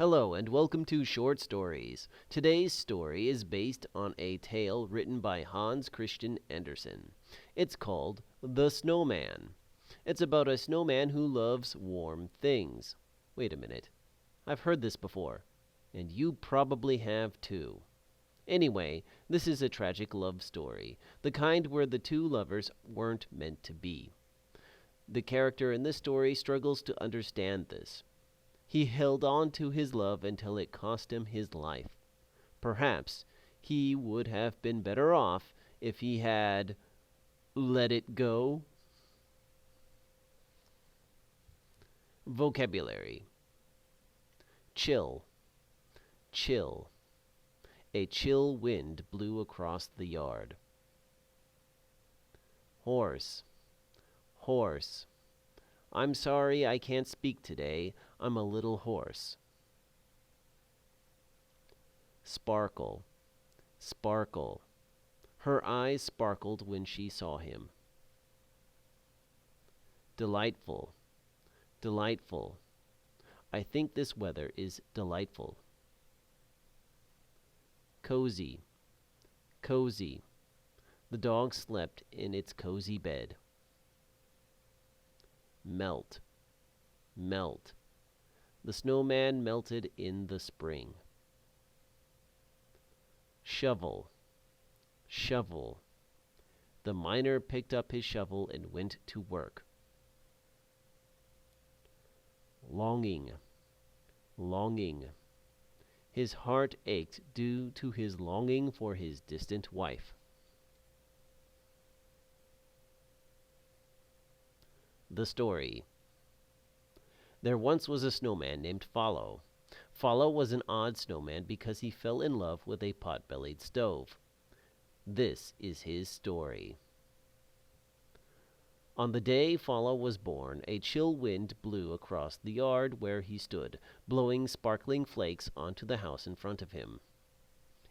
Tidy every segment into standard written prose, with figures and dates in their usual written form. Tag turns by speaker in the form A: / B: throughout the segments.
A: Hello and welcome to Short Stories. Today's story is based on a tale written by Hans Christian Andersen. It's called The Snowman. It's about a snowman who loves warm things. Wait a minute. I've heard this before, and you probably have too. Anyway, this is a tragic love story, the kind where the two lovers weren't meant to be. The character in this story struggles to understand this. He held on to his love until it cost him his life. Perhaps he would have been better off if he had let it go. Vocabulary: chill, chill. A chill wind blew across the yard. Horse, horse. I'm sorry I can't speak today. I'm a little hoarse. Sparkle, sparkle. Her eyes sparkled when she saw him. Delightful, delightful. I think this weather is delightful. Cozy, cozy. The dog slept in its cozy bed. Melt, melt. The snowman melted in the spring. Shovel, shovel. The miner picked up his shovel and went to work. Longing, longing. His heart ached due to his longing for his distant wife. The story. There once was a snowman named Follow. Follow was an odd snowman because he fell in love with a pot-bellied stove. This is his story. On the day Follow was born, a chill wind blew across the yard where he stood, blowing sparkling flakes onto the house in front of him.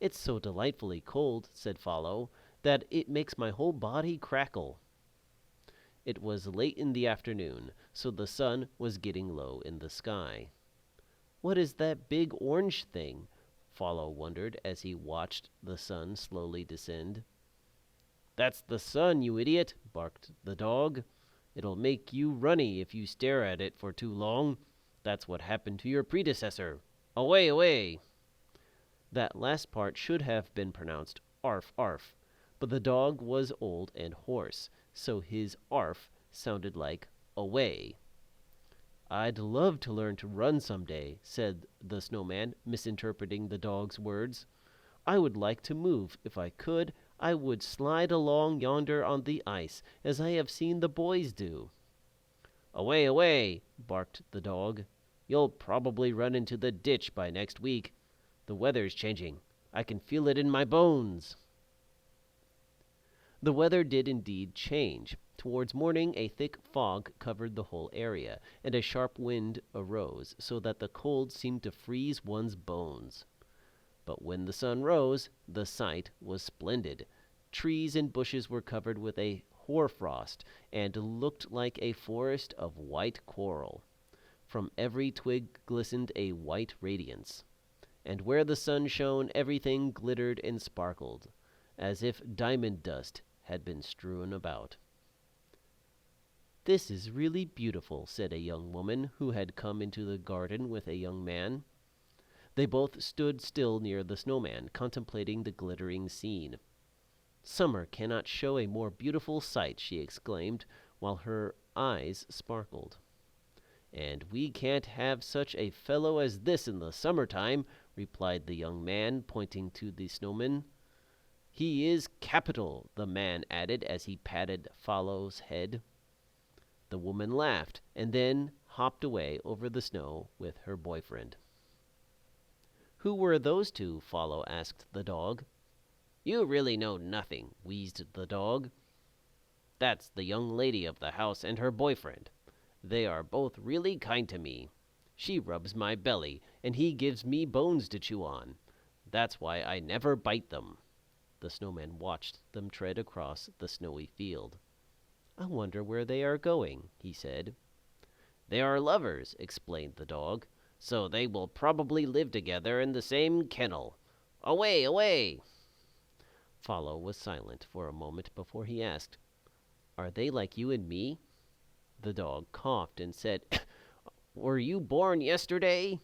A: "It's so delightfully cold," said Follow, "that it makes my whole body crackle." It was late in the afternoon, so the sun was getting low in the sky. "What is that big orange thing?" Follow wondered as he watched the sun slowly descend. "That's the sun, you idiot," barked the dog. "It'll make you runny if you stare at it for too long. That's what happened to your predecessor. Away, away!" That last part should have been pronounced arf, arf, but the dog was old and hoarse, so his arf sounded like away. "I'd love to learn to run someday," said the snowman, misinterpreting the dog's words. "I would like to move. If I could, I would slide along yonder on the ice, as I have seen the boys do." "Away, away!" barked the dog. "You'll probably run into the ditch by next week. The weather's changing. I can feel it in my bones." The weather did indeed change. Towards morning a thick fog covered the whole area, and a sharp wind arose, so that the cold seemed to freeze one's bones. But when the sun rose, the sight was splendid. Trees and bushes were covered with a hoarfrost, and looked like a forest of white coral. From every twig glistened a white radiance, and where the sun shone everything glittered and sparkled, as if diamond dust had been strewn about. "This is really beautiful," said a young woman who had come into the garden with a young man. They both stood still near the snowman, contemplating the glittering scene. "Summer cannot show a more beautiful sight," she exclaimed, while her eyes sparkled. "And we can't have such a fellow as this in the summertime," replied the young man, pointing to the snowman. "He is capital," the man added as he patted Follow's head. The woman laughed, and then hopped away over the snow with her boyfriend. "Who were those two?" Follow asked the dog. "You really know nothing," wheezed the dog. "That's the young lady of the house and her boyfriend. They are both really kind to me. She rubs my belly, and he gives me bones to chew on. That's why I never bite them." The snowman watched them tread across the snowy field. "I wonder where they are going," he said. "They are lovers," explained the dog. so they will probably live together in the same kennel. Away, away! Follow was silent for a moment before he asked, "Are they like you and me?" The dog coughed and said, "Were you born yesterday?"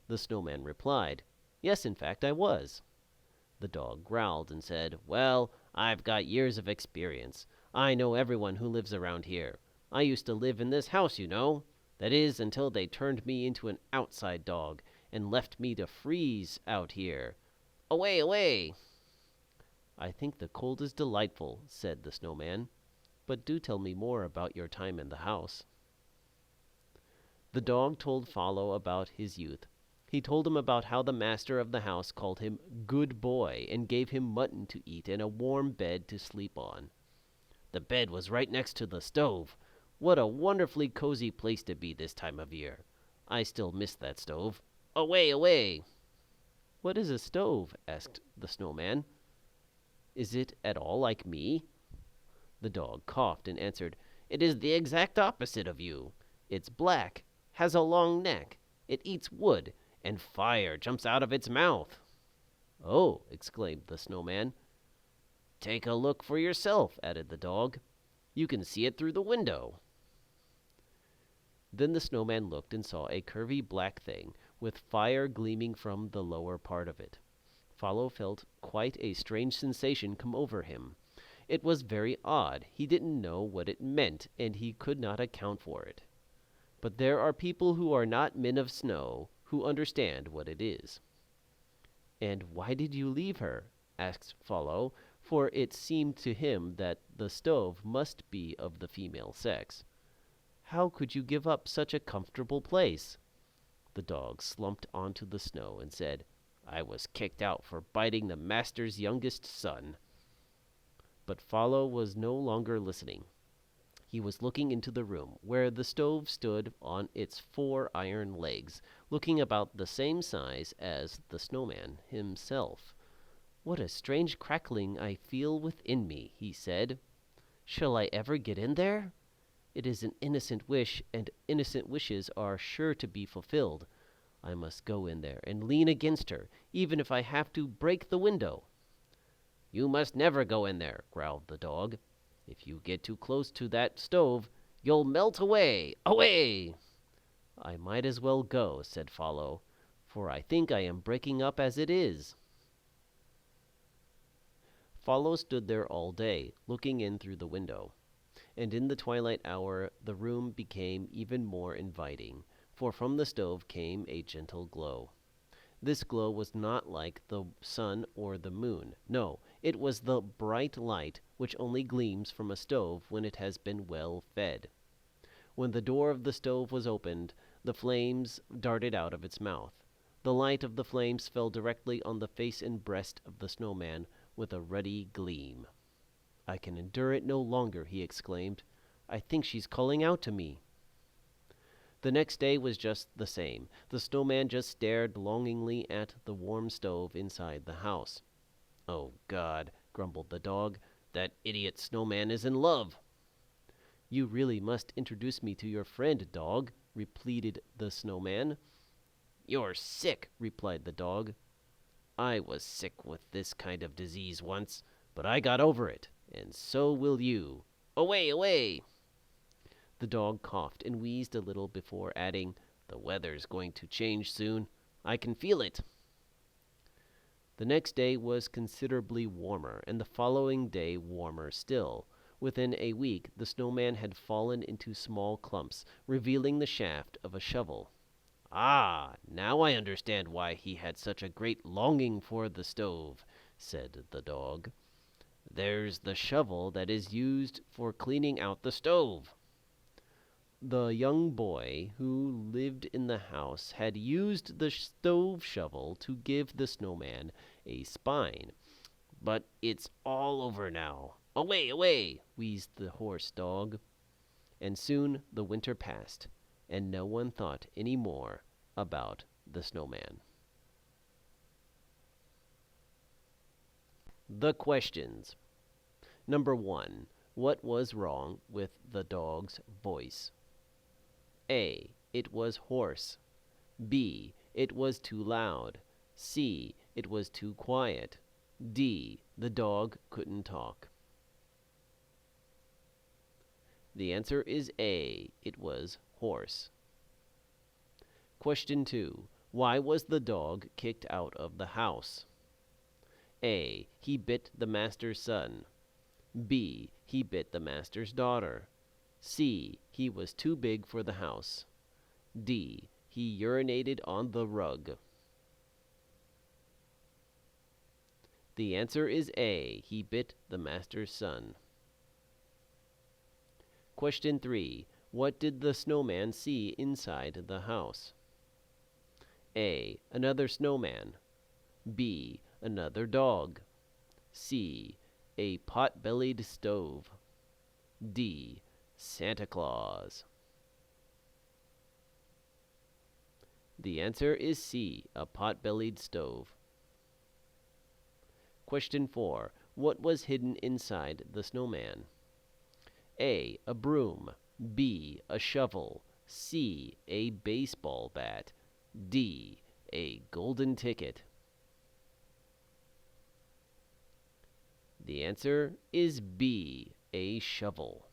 A: The snowman replied, "Yes, in fact, I was." The dog growled and said, "Well, I've got years of experience. I know everyone who lives around here. I used to live in this house, you know. That is, until they turned me into an outside dog and left me to freeze out here. Away, away!" "I think the cold is delightful," said the snowman. "But do tell me more about your time in the house." The dog told Follow about his youth. He told him about how the master of the house called him "good boy" and gave him mutton to eat and a warm bed to sleep on. "The bed was right next to the stove. What a wonderfully cozy place to be this time of year. I still miss that stove. Away, away!" "What is a stove?" asked the snowman. "Is it at all like me?" The dog coughed and answered, "It is the exact opposite of you. It's black, has a long neck, it eats wood, and fire jumps out of its mouth." "Oh!" exclaimed the snowman. "Take a look for yourself," added the dog. "You can see it through the window." Then the snowman looked and saw a curvy black thing, with fire gleaming from the lower part of it. Follow felt quite a strange sensation come over him. It was very odd. He didn't know what it meant, and he could not account for it. But there are people who are not men of snow who understand what it is. "And why did you leave her?" asked Follow, for it seemed to him that the stove must be of the female sex. "How could you give up such a comfortable place?" The dog slumped onto the snow and said, "I was kicked out for biting the master's youngest son." But Follow was no longer listening. He was looking into the room, where the stove stood on its 4 iron legs, looking about the same size as the snowman himself. "What a strange crackling I feel within me," he said. "Shall I ever get in there? It is an innocent wish, and innocent wishes are sure to be fulfilled. I must go in there and lean against her, even if I have to break the window." "You must never go in there," growled the dog. "If you get too close to that stove, you'll melt away. Away!" "I might as well go," said Follow, "for I think I am breaking up as it is." Follow stood there all day, looking in through the window. And in the twilight hour the room became even more inviting, for from the stove came a gentle glow. This glow was not like the sun or the moon. No, it was the bright light which only gleams from a stove when it has been well fed. When the door of the stove was opened, the flames darted out of its mouth. The light of the flames fell directly on the face and breast of the snowman with a ruddy gleam. "I can endure it no longer," he exclaimed. "I think she's calling out to me." The next day was just the same. The snowman just stared longingly at the warm stove inside the house. "Oh, God," grumbled the dog, "that idiot snowman is in love." "You really must introduce me to your friend, dog," pleaded the snowman. "You're sick," replied the dog. "I was sick with this kind of disease once, but I got over it, and so will you. Away, away!" The dog coughed and wheezed a little before adding, "The weather's going to change soon. I can feel it." The next day was considerably warmer, and the following day warmer still. Within a week the snowman had fallen into small clumps, revealing the shaft of a shovel. "Ah, now I understand why he had such a great longing for the stove," said the dog. "There's the shovel that is used for cleaning out the stove." The young boy who lived in the house had used the stove shovel to give the snowman a spine. "But it's all over now. Away, away!" wheezed the hoarse dog. And soon the winter passed, and no one thought any more about the snowman. The questions. Number 1. What was wrong with the dog's voice? A. It was hoarse. B. It was too loud. C. It was too quiet. D. The dog couldn't talk. The answer is A. It was horse. Question 2. Why was the dog kicked out of the house? A. He bit the master's son. B. He bit the master's daughter. C. He was too big for the house. D. He urinated on the rug. The answer is A. He bit the master's son. Question 3. What did the snowman see inside the house? A. Another snowman. B. Another dog. C. A pot-bellied stove. D. Santa Claus. The answer is C. A pot-bellied stove. Question 4. What was hidden inside the snowman? A. A broom. B. A shovel. C. A baseball bat. D. A golden ticket. The answer is B. A shovel.